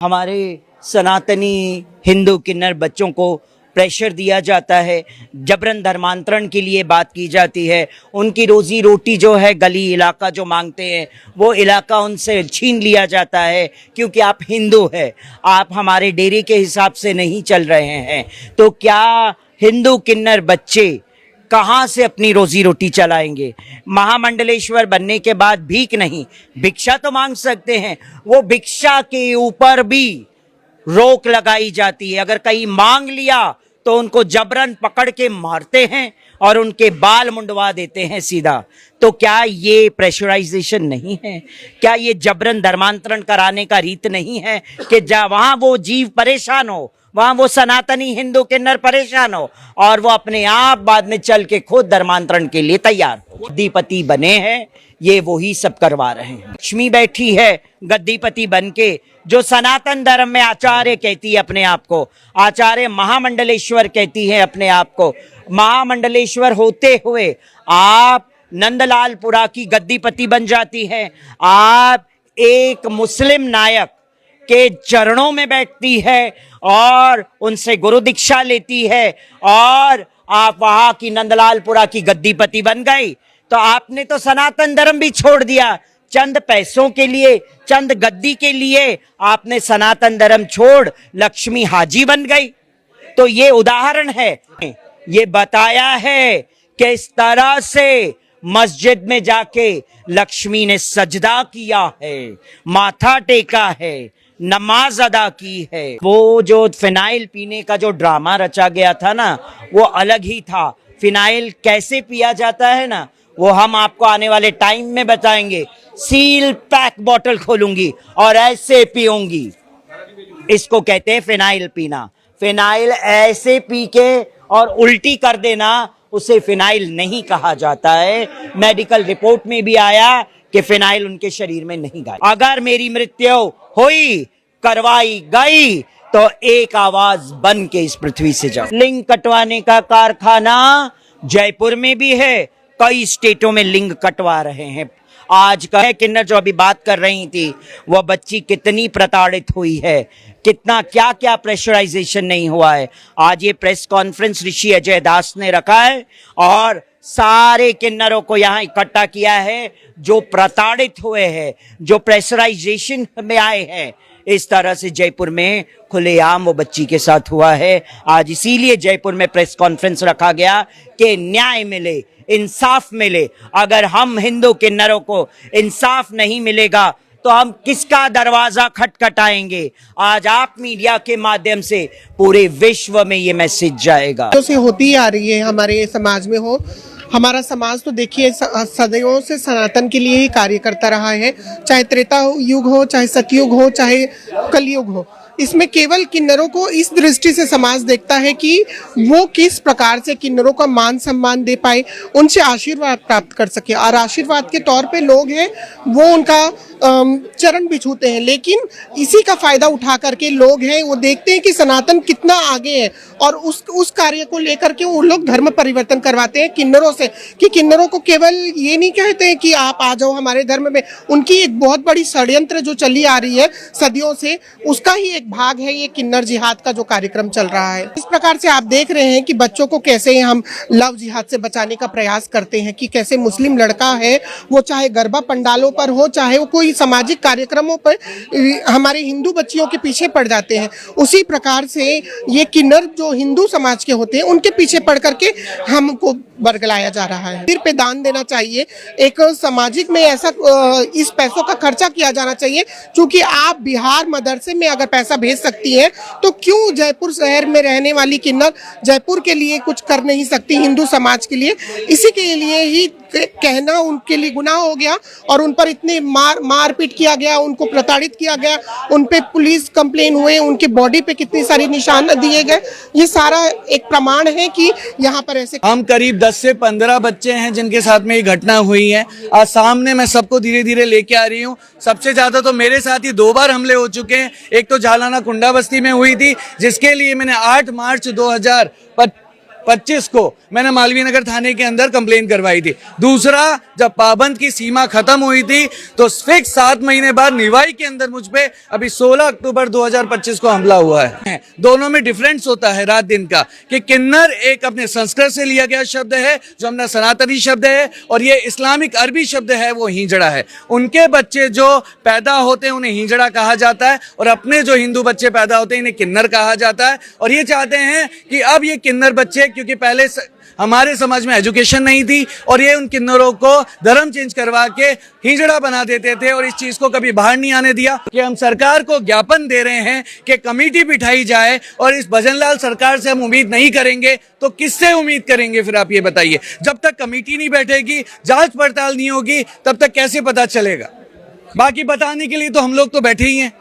हमारे सनातनी हिंदू किन्नर बच्चों को प्रेशर दिया जाता है, जबरन धर्मांतरण के लिए बात की जाती है। उनकी रोजी रोटी जो है, गली इलाका जो मांगते हैं वो इलाका उनसे छीन लिया जाता है, क्योंकि आप हिंदू हैं, आप हमारे डेरे के हिसाब से नहीं चल रहे हैं। तो क्या हिंदू किन्नर बच्चे कहाँ से अपनी रोजी रोटी चलाएंगे? महामंडलेश्वर बनने के बाद भीख नहीं, भिक्षा तो मांग सकते हैं। वो भिक्षा के ऊपर भी रोक लगाई जाती है। अगर कहीं मांग लिया तो उनको जबरन पकड़ के मारते हैं और उनके बाल मुंडवा देते हैं सीधा। तो क्या ये प्रेशराइजेशन नहीं है? क्या ये जबरन धर्मांतरण कराने का रीत नहीं है कि वहां वो जीव परेशान हो, वहां वो सनातनी हिंदू किन्नर परेशान हो और वो अपने आप बाद में चल के खुद धर्मांतरण के लिए तैयार हो? गद्दीपति बने हैं, ये वही सब करवा रहे हैं। लक्ष्मी बैठी है गद्दीपति बन के, जो सनातन धर्म में आचार्य कहती है अपने आप को, आचार्य महामंडलेश्वर कहती है अपने आप को। महामंडलेश्वर होते हुए आप नंदलालपुरा की गद्दीपति बन जाती है। आप एक मुस्लिम नायक के चरणों में बैठती है और उनसे गुरु दीक्षा लेती है और आप वहां की नंदलालपुरा की गद्दीपति बन गई। तो आपने तो सनातन धर्म भी छोड़ दिया, चंद पैसों के लिए, चंद गद्दी के लिए आपने सनातन धर्म छोड़ लक्ष्मी हाजी बन गई। तो ये उदाहरण है, ये बताया है कि इस तरह से मस्जिद में जाके लक्ष्मी ने सजदा किया है, माथा टेका है, नमाज अदा की है। वो जो फिनाइल पीने का जो ड्रामा रचा गया था ना, वो अलग ही था। फिनाइल कैसे पिया जाता है ना, वो हम आपको आने वाले टाइम में बताएंगे। सील पैक बोतल खोलूंगी और ऐसे पीऊंगी, इसको कहते हैं फिनाइल पीना। फिनाइल ऐसे पी के और उल्टी कर देना, उसे फिनाइल नहीं कहा जाता है। मेडिकल रिपोर्ट में भी आया कि फिनाइल उनके शरीर में नहीं गया। अगर मेरी मृत्यु हुई, करवाई गई, तो एक आवाज बन के इस पृथ्वी से जाओ। लिंग कटवाने का कारखाना जयपुर में भी है, कई स्टेटों में लिंग कटवा रहे हैं। आज का किन्नर जो अभी बात कर रही थी, वह बच्ची कितनी प्रताड़ित हुई है, कितना क्या क्या प्रेशराइजेशन नहीं हुआ है। आज ये प्रेस कॉन्फ्रेंस ऋषि अजय दास ने रखा है और सारे किन्नरों को यहाँ इकट्ठा किया है जो प्रताड़ित हुए हैं, जो प्रेशराइजेशन में आए हैं। इस तरह से जयपुर में खुलेआम वो बच्ची के साथ हुआ है। आज इसीलिए जयपुर में प्रेस कॉन्फ्रेंस रखा गया कि न्याय मिले, इंसाफ मिले। अगर हम हिंदू किन्नरों को इंसाफ नहीं मिलेगा तो हम किसका दरवाजा खटखटाएंगे? आज आप मीडिया के माध्यम से पूरे विश्व में ये मैसेज जाएगा। से होती आ रही है हमारे समाज में हो। हमारा समाज तो देखिए सदियों से सनातन के लिए ही कार्य करता रहा है, चाहे त्रेता युग हो, चाहे सतयुग हो, चाहे कलयुग हो। इसमें केवल किन्नरों को इस दृष्टि से समाज देखता है कि वो किस प्रकार से किन्नरों का मान सम्मान दे पाए, उनसे आशीर्वाद प्राप्त कर सके। और आशीर्वाद के तौर पे लोग हैं वो उनका चरण भी छूते हैं। लेकिन इसी का फायदा उठा करके लोग हैं वो देखते हैं कि सनातन कितना आगे है और उस कार्य को लेकर के वो लोग धर्म परिवर्तन करवाते हैं किन्नरों से, कि किन्नरों को केवल ये नहीं कहते हैं कि आप आ जाओ हमारे धर्म में। उनकी एक बहुत बड़ी षड्यंत्र जो चली आ रही है सदियों से, उसका ही एक भाग है ये किन्नर जिहाद का जो कार्यक्रम चल रहा है। इस प्रकार से आप देख रहे हैं कि बच्चों को कैसे हम लव जिहाद से बचाने का प्रयास करते हैं, कि कैसे मुस्लिम लड़का है वो चाहे गरबा पंडालों पर हो, चाहे वो कोई सामाजिक कार्यक्रमों पर हमारे हिंदू बच्चियों के पीछे पड़ जाते हैं। उसी प्रकार से ये किन्नर जो हिंदू समाज के होते हैं उनके पीछे पड़ करके हमको बरगलाया जा रहा है। सिर पे दान देना चाहिए, एक सामाजिक में ऐसा इस पैसों का खर्चा किया जाना चाहिए। क्योंकि आप बिहार मदरसे में अगर पैसा भेज सकती है तो क्यों जयपुर शहर में रहने वाली किन्नर जयपुर के लिए कुछ कर नहीं सकती हिंदू समाज के लिए? इसी के लिए ही कहना उनके लिए गुनाह हो गया और उन पर इतने मारपीट किया गया, उनको प्रताड़ित किया गया, उन पे पुलिस कंप्लेन हुए, उनके बॉडी पे कितनी सारी निशान दिए गए। ये सारा एक प्रमाण है कि यहाँ पर ऐसे हम करीब 10 से 15 बच्चे हैं जिनके साथ में ये घटना हुई है। आज सामने मैं सबको धीरे धीरे लेके आ रही हूँ। सबसे ज्यादा तो मेरे साथ ही 2 बार हमले हो चुके हैं। एक तो जालाना कुंडा बस्ती में हुई थी, जिसके लिए मैंने 8 मार्च 2025 को मैंने मालवीय नगर थाने के अंदर कंप्लेन करवाई थी। दूसरा, जब पाबंद की सीमा खत्म हुई थी तो फिक्स 7 महीने बाद निवाई के अंदर मुझ पे अभी 16 अक्टूबर 2025 को हमला हुआ है। दोनों में डिफरेंस होता है रात दिन का, कि किन्नर एक अपने संस्कृत से लिया गया शब्द है जो अपना सनातनी शब्द है, और ये इस्लामिक अरबी शब्द है वो हिजड़ा है। उनके बच्चे जो पैदा होते हैं उन्हें हिजड़ा कहा जाता है, और अपने जो हिंदू बच्चे पैदा होते हैं इन्हें किन्नर कहा जाता है। और ये चाहते हैं कि अब ये किन्नर बच्चे, क्योंकि पहले हमारे समाज में एजुकेशन नहीं थी और ये उन किन्नरों को धर्म चेंज करवा के हिजड़ा बना देते थे, और इस चीज को कभी बाहर नहीं आने दिया। कि हम सरकार को ज्ञापन दे रहे हैं कि कमेटी बिठाई जाए, और इस भजनलाल सरकार से हम उम्मीद नहीं करेंगे तो किससे उम्मीद करेंगे फिर आप ये बताइए। जब तक कमेटी नहीं बैठेगी, जांच पड़ताल नहीं होगी, तब तक कैसे पता चलेगा। बाकी बताने के लिए तो हम लोग तो बैठे ही हैं।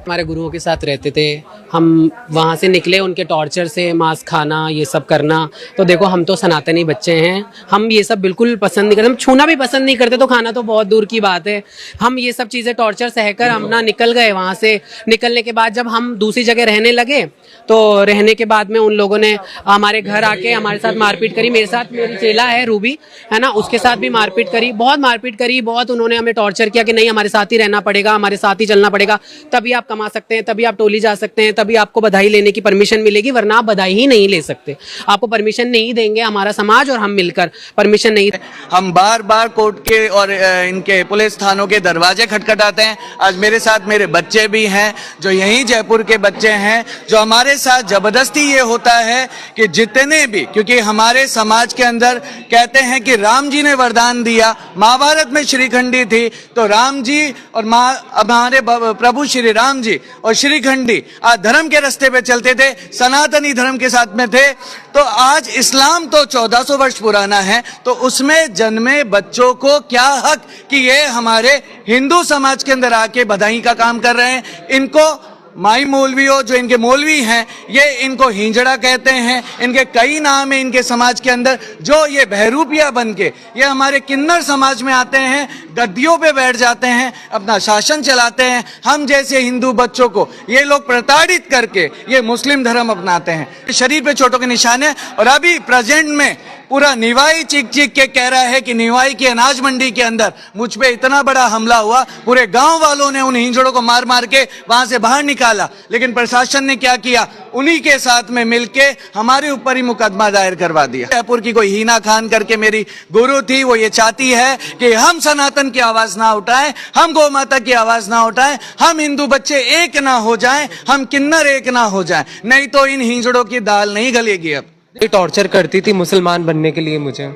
हमारे गुरुओं के साथ रहते थे, हम वहाँ से निकले उनके टॉर्चर से, मांस खाना ये सब करना। तो देखो हम तो सनातनी बच्चे हैं, हम ये सब बिल्कुल पसंद नहीं करते, हम छूना भी पसंद नहीं करते, तो खाना तो बहुत दूर की बात है। हम ये सब चीज़ें टॉर्चर सहकर हम ना निकल गए वहाँ से। निकलने के बाद जब हम दूसरी जगह रहने लगे तो रहने के बाद में उन लोगों ने हमारे घर आके हमारे साथ मारपीट करी। मेरे साथ मेरी चेला है रूबी, है ना, उसके साथ भी मारपीट करी, बहुत मारपीट करी, बहुत उन्होंने हमें टॉर्चर किया कि नहीं हमारे साथ ही रहना पड़ेगा, हमारे साथ ही चलना पड़ेगा, तभी आप कमा सकते हैं, तभी आप टोली जा सकते हैं, तभी आपको बधाई लेने की परमिशन मिलेगी, वरना आप बधाई ही नहीं ले सकते। आपको परमिशन नहीं देंगे हमारा समाज और हम मिलकर, परमिशन नहीं। हम बार बार कोर्ट के और इनके पुलिस थानों के दरवाजे खटखटाते हैं। आज मेरे साथ मेरे बच्चे भी हैं जो यहीं जयपुर के बच्चे हैं, जो हमारे साथ जबरदस्ती ये होता है कि जितने भी, क्योंकि हमारे समाज के अंदर कहते हैं कि राम जी ने वरदान दिया, महाभारत में श्रीखंडी थी, तो राम जी और हमारे प्रभु श्री राम जी और श्रीखंडी आज धर्म के रास्ते पे चलते थे, सनातनी धर्म के साथ में थे। तो आज इस्लाम तो 1400 वर्ष पुराना है, तो उसमें जन्मे बच्चों को क्या हक कि ये हमारे हिंदू समाज के अंदर आके बधाई का काम कर रहे हैं। इनको माई मौलवियों, जो इनके मौलवी हैं, ये इनको हिंजड़ा कहते हैं, इनके कई नाम है इनके समाज के अंदर, जो ये बहरूपिया बन के ये हमारे किन्नर समाज में आते हैं, गद्दियों पे बैठ जाते हैं, अपना शासन चलाते हैं। हम जैसे हिंदू बच्चों को ये लोग प्रताड़ित करके ये मुस्लिम धर्म अपनाते हैं। शरीर पे चोटों के निशान है, और अभी प्रेजेंट में पूरा निवाई चीख चीख के कह रहा है कि निवाई की अनाज मंडी के अंदर मुझ पे इतना बड़ा हमला हुआ, पूरे गांव वालों ने उन हिंजड़ों को मार मार के वहां से बाहर निकाला, लेकिन प्रशासन ने क्या किया, उन्हीं के साथ में मिलके हमारे ऊपर ही मुकदमा दायर करवा दिया। जयपुर की कोई हीना खान करके मेरी गुरु थी, वो ये चाहती है कि हम सनातन की आवाज ना उठाएं, हम गौ माता की आवाज ना उठाएं, हम हिंदू बच्चे एक ना हो जाएं, हम किन्नर एक ना हो जाएं, नहीं तो इन हिंजड़ों की दाल नहीं गलेगी। अब टॉर्चर करती थी मुसलमान बनने के लिए मुझे,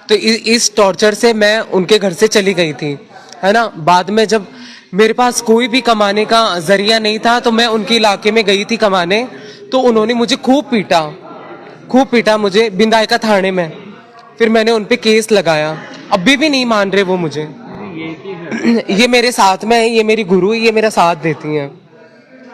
तो इस टॉर्चर से मैं उनके घर से चली गई थी, है ना। बाद में जब मेरे पास कोई भी कमाने का जरिया नहीं था तो मैं उनके इलाके में गई थी कमाने, तो उन्होंने मुझे खूब पीटा मुझे बिंदायका थाने में। फिर मैंने उन पे केस लगाया, अभी भी नहीं मान रहे वो मुझे। ये मेरे साथ में है, ये मेरी गुरु, ये मेरा साथ देती हैं।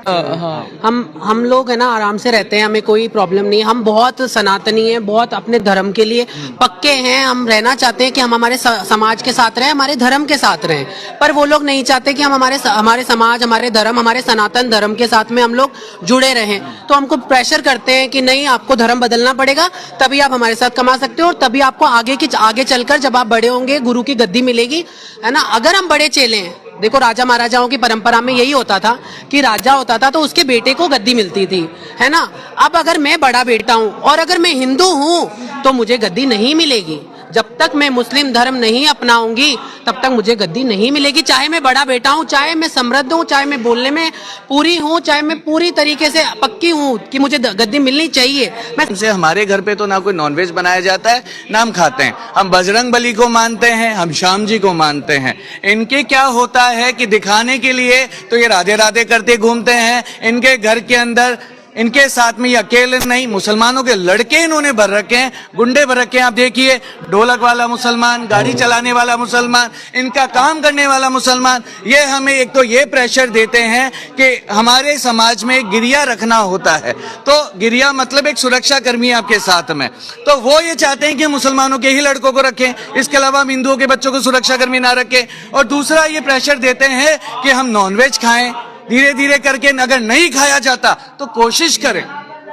हाँ, हम लोग है ना आराम से रहते हैं, हमें कोई प्रॉब्लम नहीं है। हम बहुत सनातनी हैं, बहुत अपने धर्म के लिए पक्के हैं। हम रहना चाहते हैं कि हम हमारे समाज के साथ रहें, हमारे धर्म के साथ रहें, पर वो लोग नहीं चाहते कि हम हमारे समाज, हमारे धर्म, हमारे सनातन धर्म के साथ में हम लोग जुड़े रहें। तो हमको प्रेशर करते हैं कि नहीं, आपको धर्म बदलना पड़ेगा, तभी आप हमारे साथ कमा सकते हो, और तभी आपको आगे चलकर जब आप बड़े होंगे गुरु की गद्दी मिलेगी, है ना। अगर हम बड़े चेले हैं, देखो राजा महाराजाओं की परंपरा में यही होता था कि राजा होता था तो उसके बेटे को गद्दी मिलती थी, है ना। अब अगर मैं बड़ा बेटा हूं और अगर मैं हिंदू हूं तो मुझे गद्दी नहीं मिलेगी। जब तक मैं मुस्लिम धर्म नहीं अपनाऊंगी तब तक मुझे गद्दी नहीं मिलेगी। चाहे मैं बड़ा बेटा हूं, चाहे मैं समृद्ध हूं, चाहे मैं बोलने में पूरी हूं, चाहे मैं पूरी तरीके से पक्की हूं कि मुझे गद्दी मिलनी चाहिए। से हमारे घर पे तो ना कोई नॉनवेज बनाया जाता है, ना हम खाते हैं। हम बजरंग बली को मानते हैं, हम श्याम जी को मानते हैं। इनके क्या होता है कि दिखाने के लिए तो ये राधे राधे करते घूमते हैं। इनके घर के अंदर इनके साथ में ये अकेले नहीं, मुसलमानों के लड़के इन्होंने भर रखे हैं, गुंडे भर रखे हैं। आप देखिए, ढोलक वाला मुसलमान, गाड़ी चलाने वाला मुसलमान, इनका काम करने वाला मुसलमान। ये हमें एक तो ये प्रेशर देते हैं कि हमारे समाज में गिरिया रखना होता है, तो गिरिया मतलब एक सुरक्षा कर्मी है आपके साथ में, तो वो ये चाहते हैं कि मुसलमानों के ही लड़कों को रखें, इसके अलावा हम हिंदुओं के बच्चों को सुरक्षा कर्मी ना रखें। और दूसरा ये प्रेशर देते हैं कि हम नॉनवेज खाएं, धीरे धीरे करके, अगर नहीं खाया जाता तो कोशिश करें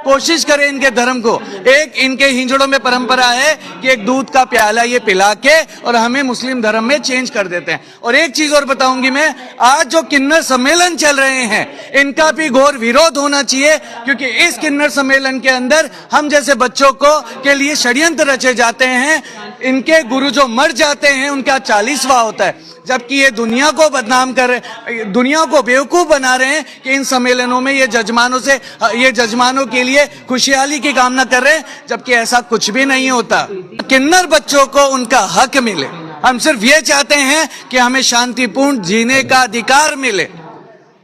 कोशिश करें इनके धर्म को। एक इनके हिंजड़ों में परंपरा है कि एक दूध का प्याला ये पिला के और हमें मुस्लिम धर्म में चेंज कर देते हैं। और एक चीज और बताऊंगी मैं, आज जो किन्नर सम्मेलन चल रहे हैं इनका भी घोर विरोध होना चाहिए, क्योंकि इस किन्नर सम्मेलन के अंदर हम जैसे बच्चों को के लिए षड्यंत्र रचे जाते हैं। इनके गुरु जो मर जाते हैं उनका 40वां होता है, जबकि ये दुनिया को बदनाम कर रहे, दुनिया को बेवकूफ बना रहे हैं कि इन सम्मेलनों में ये जजमानों के लिए खुशहाली की कामना कर रहे हैं, जबकि ऐसा कुछ भी नहीं होता। किन्नर बच्चों को उनका हक मिले। हम सिर्फ ये चाहते हैं कि हमें शांतिपूर्ण जीने का अधिकार मिले।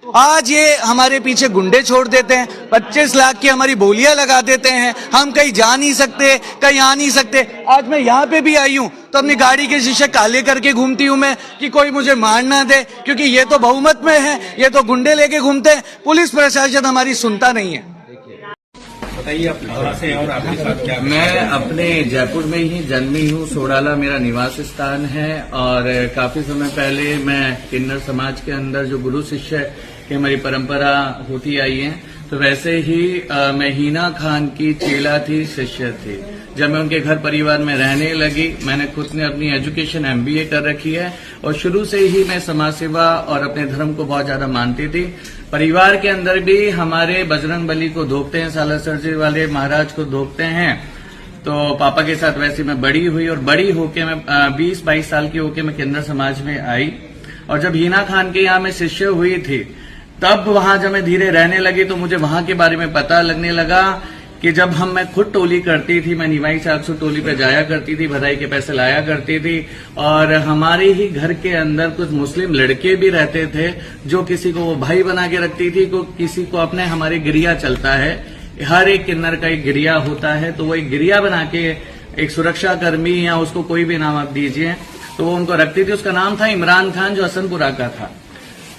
आज ये हमारे पीछे गुंडे छोड़ देते हैं, 25 लाख की हमारी बोलियां लगा देते हैं, हम कहीं जा नहीं सकते, कहीं आ नहीं सकते। आज मैं यहाँ पे भी आई हूँ तो अपनी गाड़ी के शीशे काले करके घूमती हूँ मैं, कि कोई मुझे मार ना दे, क्योंकि ये तो बहुमत में है, ये तो गुंडे लेके घूमते हैं। पुलिस प्रशासन हमारी सुनता नहीं है। मैं अपने जयपुर में ही जन्मी हूँ, सोडाला मेरा निवास स्थान है। और काफी समय पहले मैं किन्नर समाज के अंदर जो गुरु शिष्य की हमारी परंपरा होती आई है, तो वैसे ही मैं हीना खान की चेला थी, शिष्य थी। जब मैं उनके घर परिवार में रहने लगी, मैंने खुद ने अपनी एजुकेशन MBA कर रखी है और शुरू से ही मैं समाज सेवा और अपने धर्म को बहुत ज्यादा मानती थी। परिवार के अंदर भी हमारे बजरंग बली को धोखते हैं, सालासर जी वाले महाराज को धोखते हैं। तो पापा के साथ वैसे मैं बड़ी हुई और बड़ी होके मैं 20-22 साल की होके मैं किन्नर समाज में आई। और जब हीना खान के यहाँ मैं शिष्य हुई थी, तब वहां जब मैं धीरे रहने लगी तो मुझे वहां के बारे में पता लगने लगा कि जब मैं खुद टोली करती थी, मैं निवाई 400 टोली पे जाया करती थी, बधाई के पैसे लाया करती थी। और हमारे ही घर के अंदर कुछ मुस्लिम लड़के भी रहते थे जो किसी को वो भाई बना के रखती थी, किसी को अपने हमारे गिरिया चलता है, हर एक किन्नर का एक गिरिया होता है, तो वो एक गिरिया बना के एक सुरक्षा कर्मी या उसको कोई भी नाम आप दीजिए, तो वो उनको रखती थी। उसका नाम था इमरान खान, जो हसनपुरा का था।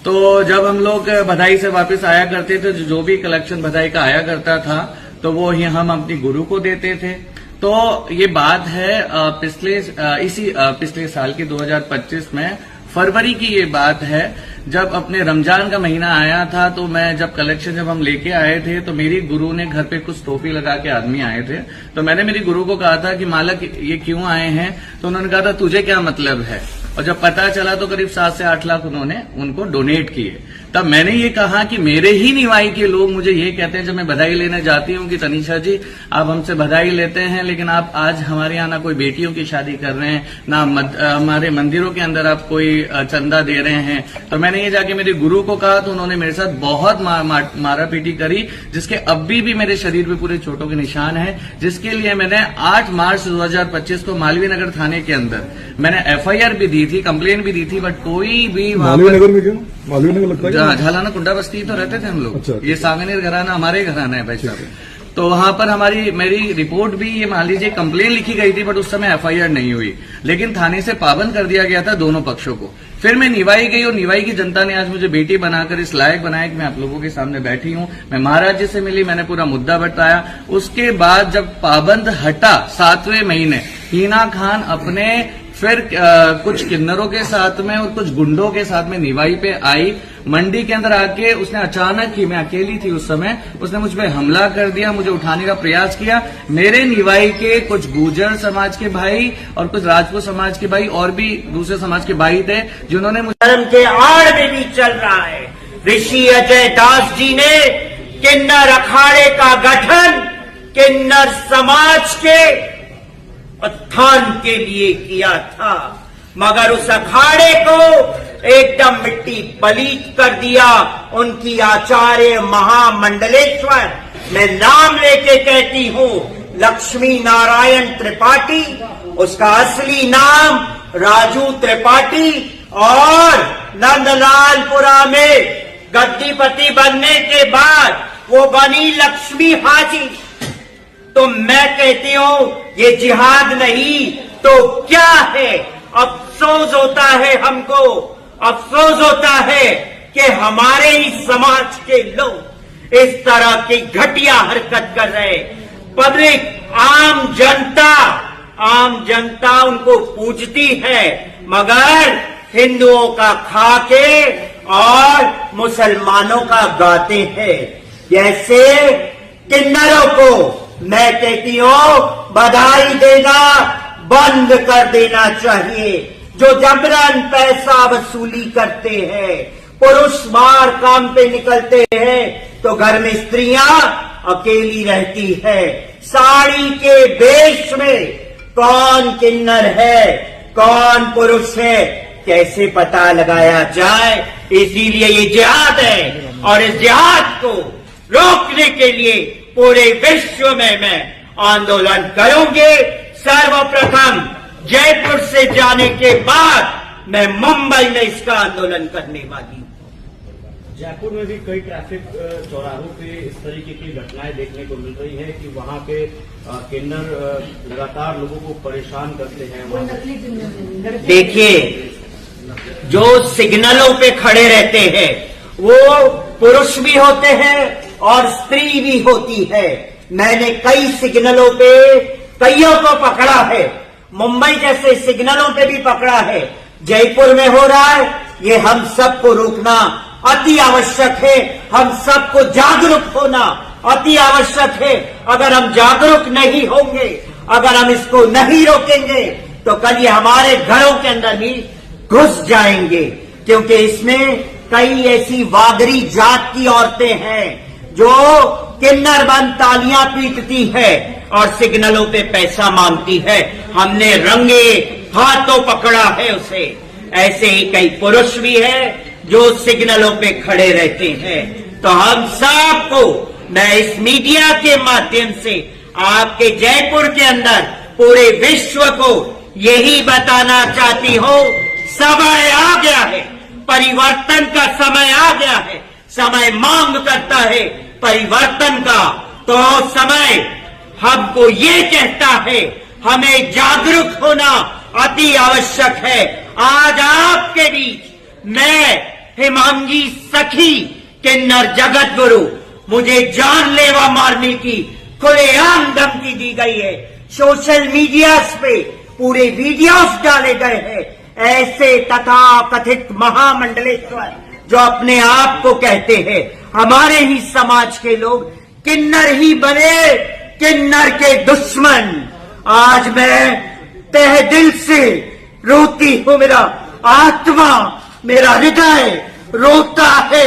तो जब हम लोग बधाई से वापस आया करते थे, जो भी कलेक्शन बधाई का आया करता था, तो वो ही हम अपनी गुरु को देते थे। तो ये बात है पिछले साल की 2025 में फरवरी की ये बात है, जब अपने रमजान का महीना आया था, तो मैं जब कलेक्शन जब हम लेके आए थे, तो मेरी गुरु ने घर पे कुछ टोपी लगा के आदमी आए थे। तो मैंने मेरी गुरु को कहा था कि मालक ये क्यों आए हैं, तो उन्होंने कहा था तुझे क्या मतलब है। और जब पता चला तो करीब 7 से 8 लाख उन्होंने उनको डोनेट किए। तब मैंने ये कहा कि मेरे ही निवाई के लोग मुझे ये कहते हैं जब मैं बधाई लेने जाती हूँ कि तनीषा जी आप हमसे बधाई लेते हैं, लेकिन आप आज हमारे यहाँ ना कोई बेटियों की शादी कर रहे हैं, ना हमारे मंदिरों के अंदर आप कोई चंदा दे रहे हैं। तो मैंने ये जाके मेरे गुरु को कहा, तो उन्होंने मेरे साथ बहुत मारा पीटी करी, जिसके अभी भी मेरे शरीर पे पूरे चोटों के निशान है, जिसके लिए मैंने 8 मार्च 2025 को मालवीय नगर थाने के अंदर मैंने FIR भी दी थी, कंप्लेन भी दी थी, बट कोई भी मालवीय नगर में क्यों? मालवीय नगर लगता है झालाना कुंडा बस्ती तो रहते थे हम लोग। अच्छा। ये सांगनेर घराना हमारे घराना है भाई साहब। तो वहां पर मेरी रिपोर्ट भी, ये मान लीजिए कंप्लेन लिखी गई थी, बट उस समय FIR नहीं हुई, लेकिन थाने से पाबंद कर दिया गया था दोनों पक्षों को। फिर मैं निवाई गई और निवाई की जनता ने आज मुझे बेटी बनाकर इस लायक बनाया कि मैं आप लोगों के सामने बैठी हूं। मैं महाराज जी से मिली, मैंने पूरा मुद्दा बताया। उसके बाद जब पाबंद हटा 7वें महीने, हीना खान अपने फिर कुछ किन्नरों के साथ में और कुछ गुंडों के साथ में निवाई पे आई। मंडी के अंदर आके उसने अचानक ही, मैं अकेली थी उस समय, उसने मुझ पे हमला कर दिया, मुझे उठाने का प्रयास किया। मेरे निवाई के कुछ गुर्जर समाज के भाई और कुछ राजपूत समाज के भाई और भी दूसरे समाज के भाई थे, जिन्होंने धर्म के आड़ में भी चल रहा है। ऋषि अजय दास जी ने किन्नर अखाड़े का गठन किन्नर समाज के उत्थान के लिए किया था, मगर उस अखाड़े को एकदम मिट्टी पलीत कर दिया उनकी आचार्य महामंडलेश्वर, मैं नाम लेके कहती हूं, लक्ष्मी नारायण त्रिपाठी, उसका असली नाम राजू त्रिपाठी, और नंदलालपुरा में गद्दीपति बनने के बाद वो बनी लक्ष्मी हाजी। तो मैं कहती हूं ये जिहाद नहीं तो क्या है। अफसोस होता है हमको, अफसोस होता है कि हमारे ही समाज के लोग इस तरह की घटिया हरकत कर रहे। पब्लिक, आम जनता उनको पूजती है, मगर हिंदुओं का खाके और मुसलमानों का गाते हैं। जैसे किन्नरों को मैं कहती हूं बधाई देना बंद कर देना चाहिए। जो जबरन पैसा वसूली करते हैं, पुरुष बाहर काम पे निकलते हैं तो घर में स्त्रियां अकेली रहती है। साड़ी के वेश में कौन किन्नर है, कौन पुरुष है, कैसे पता लगाया जाए? इसीलिए ये जिहाद है और इस जिहाद को रोकने के लिए पूरे विश्व में मैं आंदोलन करूंगी। सर्वप्रथम जयपुर से जाने के बाद मैं मुंबई में इसका आंदोलन करने वाली हूं। जयपुर में भी कई ट्रैफिक चौराहों पे इस तरीके की घटनाएं देखने को मिल रही है कि वहां के किन्नर लगातार लोगों को परेशान करते हैं। देखिए, जो सिग्नलों पे खड़े रहते हैं वो पुरुष भी होते हैं और स्त्री भी होती है। मैंने कई सिग्नलों पे कईयों को पकड़ा है, मुंबई जैसे सिग्नलों पे भी पकड़ा है। जयपुर में हो रहा है, ये हम सबको रोकना अति आवश्यक है। हम सबको जागरूक होना अति आवश्यक है। अगर हम जागरूक नहीं होंगे, अगर हम इसको नहीं रोकेंगे तो कल ये हमारे घरों के अंदर भी घुस जाएंगे, क्योंकि इसमें कई ऐसी वागरी जात की औरतें हैं जो किन्नर बन तालियां पीटती है और सिग्नलों पे पैसा मांगती है। हमने रंगे हाथों पकड़ा है उसे। ऐसे ही कई पुरुष भी है जो सिग्नलों पे खड़े रहते हैं। तो हम सबको मैं इस मीडिया के माध्यम से आपके जयपुर के अंदर पूरे विश्व को यही बताना चाहती हूं, समय आ गया है, परिवर्तन का समय आ गया है। समय मांग करता है परिवर्तन का, तो समय हमको ये कहता है हमें जागरूक होना अति आवश्यक है। आज आपके बीच मैं हिमांगी सखी किन्नर जगत गुरु, मुझे जानलेवा मारने की खुलेआम धमकी दी गई है। सोशल मीडिया पे पूरे वीडियोस डाले गए हैं। ऐसे तथा कथित महामंडलेश्वर जो अपने आप को कहते हैं हमारे ही समाज के लोग किन्नर ही बने, किन्नर के दुश्मन। आज मैं तहे दिल से रोती हूं, मेरा आत्मा, मेरा हृदय रोता है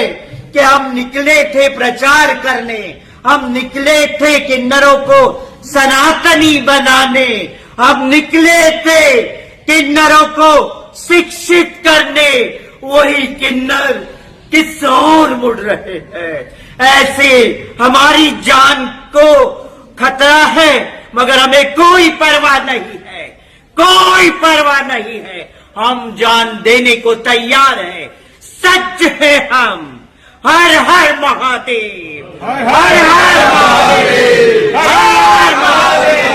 कि हम निकले थे प्रचार करने, हम निकले थे किन्नरों को सनातनी बनाने, हम निकले थे किन्नरों को शिक्षित करने। वही किन्नर किस ओर मुड़ रहे हैं। ऐसे हमारी जान को खतरा है, मगर हमें कोई परवाह नहीं है, कोई परवाह नहीं है। हम जान देने को तैयार हैं। सच है हम। हर हर महादेव, हर हर महादेव, हर हर महादेव।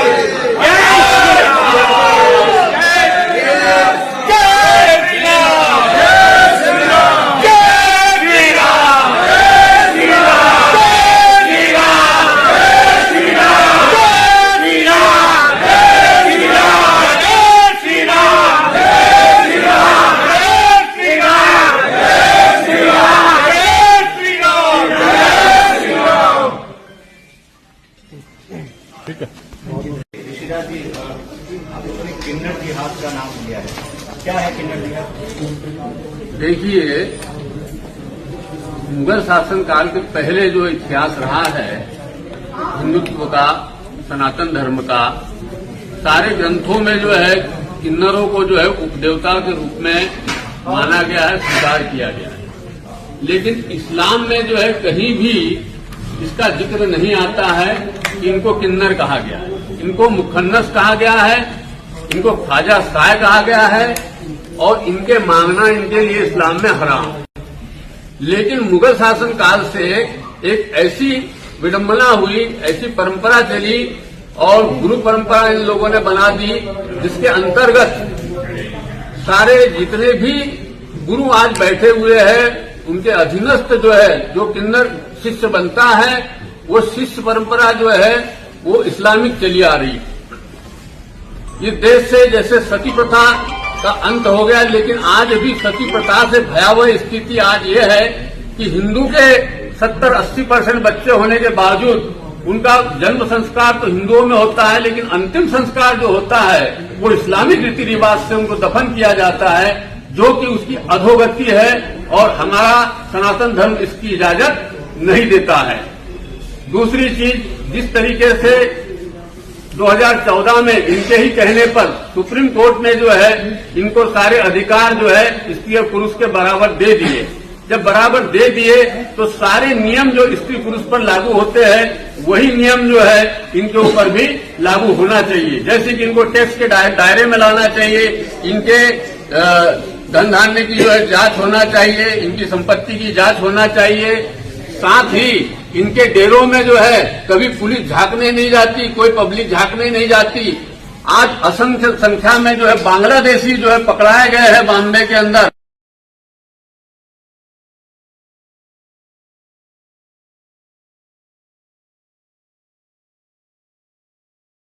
किन्नर जिहाद का नाम लिया है, क्या है किन्नर जिहाद? देखिए, मुगल शासन काल के पहले जो इतिहास रहा है हिंदुत्व का, सनातन धर्म का, सारे ग्रंथों में जो है किन्नरों को जो है उपदेवता के रूप में माना गया है, स्वीकार किया गया है। लेकिन इस्लाम में जो है कहीं भी इसका जिक्र नहीं आता है कि इनको किन्नर कहा गया है। इनको मुखन्नस कहा गया है, इनको ख्वाजा साय कहा गया है और इनके मांगना इनके लिए इस्लाम में हराम। लेकिन मुगल शासन काल से एक ऐसी विडंबना हुई, ऐसी परंपरा चली और गुरु परंपरा इन लोगों ने बना दी, जिसके अंतर्गत सारे जितने भी गुरु आज बैठे हुए हैं उनके अधीनस्थ जो है, जो किन्नर शिष्य बनता है, वो शिष्य परंपरा जो है वो इस्लामिक चली आ रही है। ये देश से जैसे सती प्रथा का अंत हो गया, लेकिन आज भी सती प्रथा से भयावह स्थिति आज ये है कि हिंदू के 70-80% बच्चे होने के बावजूद उनका जन्म संस्कार तो हिंदुओं में होता है, लेकिन अंतिम संस्कार जो होता है वो इस्लामिक रीति रिवाज से उनको दफन किया जाता है, जो कि उसकी अधोगति है और हमारा सनातन धर्म इसकी इजाजत नहीं देता है। दूसरी चीज, जिस तरीके से 2014 में इनके ही कहने पर सुप्रीम कोर्ट ने जो है इनको सारे अधिकार जो है स्त्री और पुरुष के बराबर दे दिए, जब बराबर दे दिए तो सारे नियम जो स्त्री पुरुष पर लागू होते हैं वही नियम जो है इनके ऊपर भी लागू होना चाहिए। जैसे कि इनको टैक्स के दायरे में लाना चाहिए, इनके धन धान्य की जो है जांच होना चाहिए, इनकी संपत्ति की जांच होना चाहिए। साथ ही इनके डेरों में जो है कभी पुलिस झांकने नहीं जाती, कोई पब्लिक झांकने नहीं जाती। आज असंख्य संख्या में जो है बांग्लादेशी जो है पकड़ाए गए हैं बॉम्बे के अंदर।